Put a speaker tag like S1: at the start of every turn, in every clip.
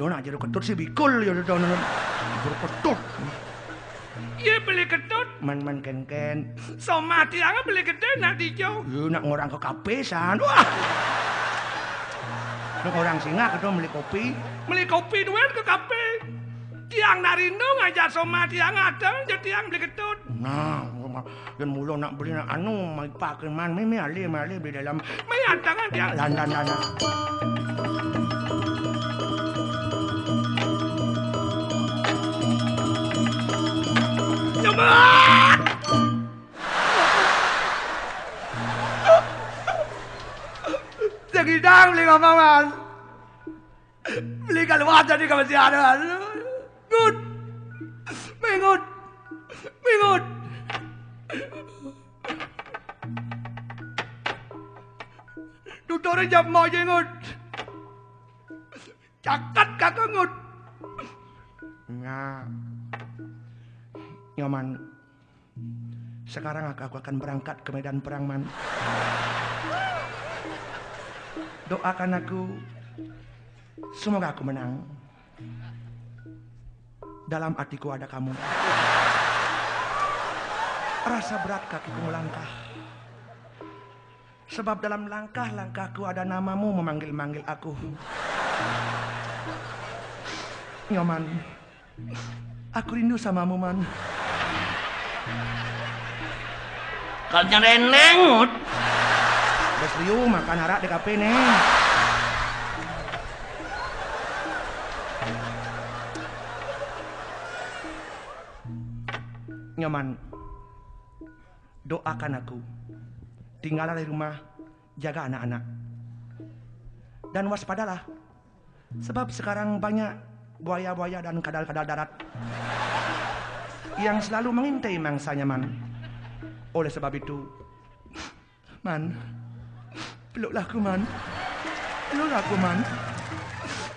S1: dona jero ketut si bikul ya dona. Jero ketut.
S2: Iya beli ketut.
S1: Man ken.
S2: Soma tiang beli ketut nak dijo.
S1: Yo nak ngorang ke kapesan. Wah. Nak orang singa ketut beli kopi.
S2: Beli kopi duit ke kape. Tiang narindo ngajak soma tiang ada jadi tiang beli ketut.
S1: Nah, yang mulu nak beli nak anu mai pakai man mi ali di dalam.
S2: Mai ada kan tiang.
S1: Lan.
S2: Coba.
S1: Segidang beli ngomong man. Beli keluar jadi kemasian. Ngut. Mengut. Tutore jam mau jengut. Cakat kakak ngut. Nah. Nyoman. Sekarang aku akan berangkat ke medan perang man. Doakan aku. Semoga aku menang. Dalam hatiku ada kamu. Rasa berat kakiku melangkah. Sebab dalam langkah-langkahku ada namamu memanggil-manggil aku. Nyoman, aku rindu samamu man.
S2: Kalnya renengut.
S1: Bes liu makan harak di kafe nih. Nyoman, doakan aku. Tinggallah di rumah, jaga anak-anak. Dan waspadalah. Sebab sekarang banyak buaya-buaya dan kadal-kadal darat yang selalu mengintai mangsanya man. Oleh sebab itu, man, peluklah aku man. Peluklah aku man.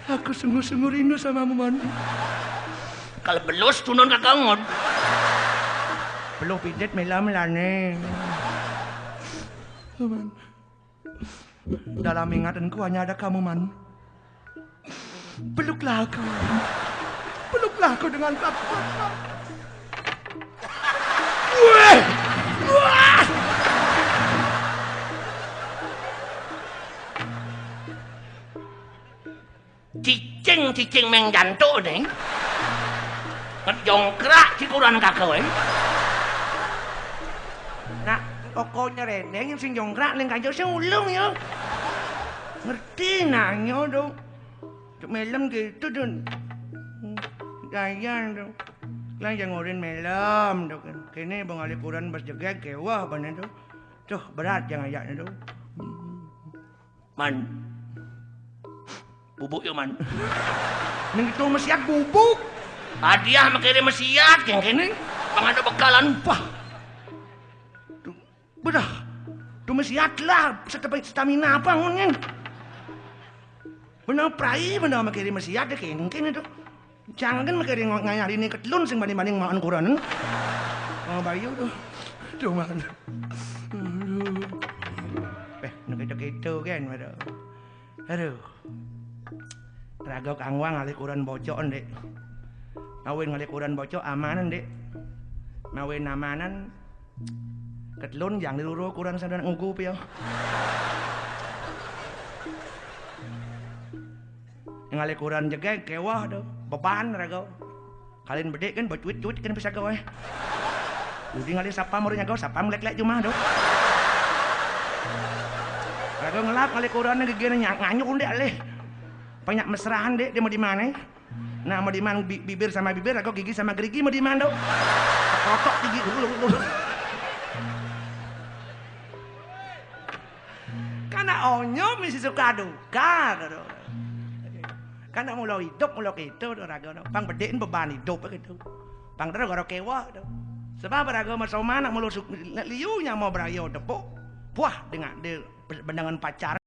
S1: Aku sungguh-sungguh rindu samamu man.
S2: Kalau belus tunun ke kangon.
S1: Peluk pidet melam-lane. Man. Dalam ingatanku hanya ada kamu man. Peluklah aku. Peluklah aku dengan kuat-kuat. Wah! Wah!
S2: Cicing meng jantung nih. Ngejongkrak cikuran kakak
S1: Nak, pokoknya reneng yang sing jongkrak neng kanjau sing ulung ya. Ngerti nanya dong. Cuk melem gitu dong. Gaya dong. Lang jangan ngurin melem dong. Kini bang alikuran bas jegek kewah bener dong. Tuh berat jangan ayaknya dong.
S2: Man. Bubuk yuk man.
S1: Neng itu mesiat bubuk.
S2: Hadiah makanya mesiat yang kini. Pangada bekalan pah.
S1: Bedah. Tu mesiat lah. Stamina apa ngomongin. Benar prai benar makiri mesiat deh kini itu. Jangan kan makiri ngayari ini ketelun sing banding-banding makan kuran. Oh bayu tuh. Tuh man. Nak gitu kan aduh. Aduh. Raga kangwang ngalih kuran bocok dek. Mawin ngalih kuran bocok amanan dek. Mawin amanan ketelun yang diluru kuran sadar ngugup ya. Ngalih kuran jegek kewah tuh. Beban raga. Kalian bedek kan buat-buat kan bisa gawe. Udi ngalih sapa murinya gawe sapa melek-lek cuma tuh. Raga ngelap ngalih kuran gegene nganyuk ndek alih. Banyak mesraan dek dia mau di mana? Nah mau di mana bibir sama bibir, aku gigi sama gerigi mau di mana dong? Kotok gigi dulu. Karena onyo mesti suka duka, karena mulai hidup mulai itu, raga. Pang bedein beban hidup gitu. Pang terus garo kewah, sebab raga masuk mana mulai liunya mau berayo tepuk, puah dengan bendangan pacar.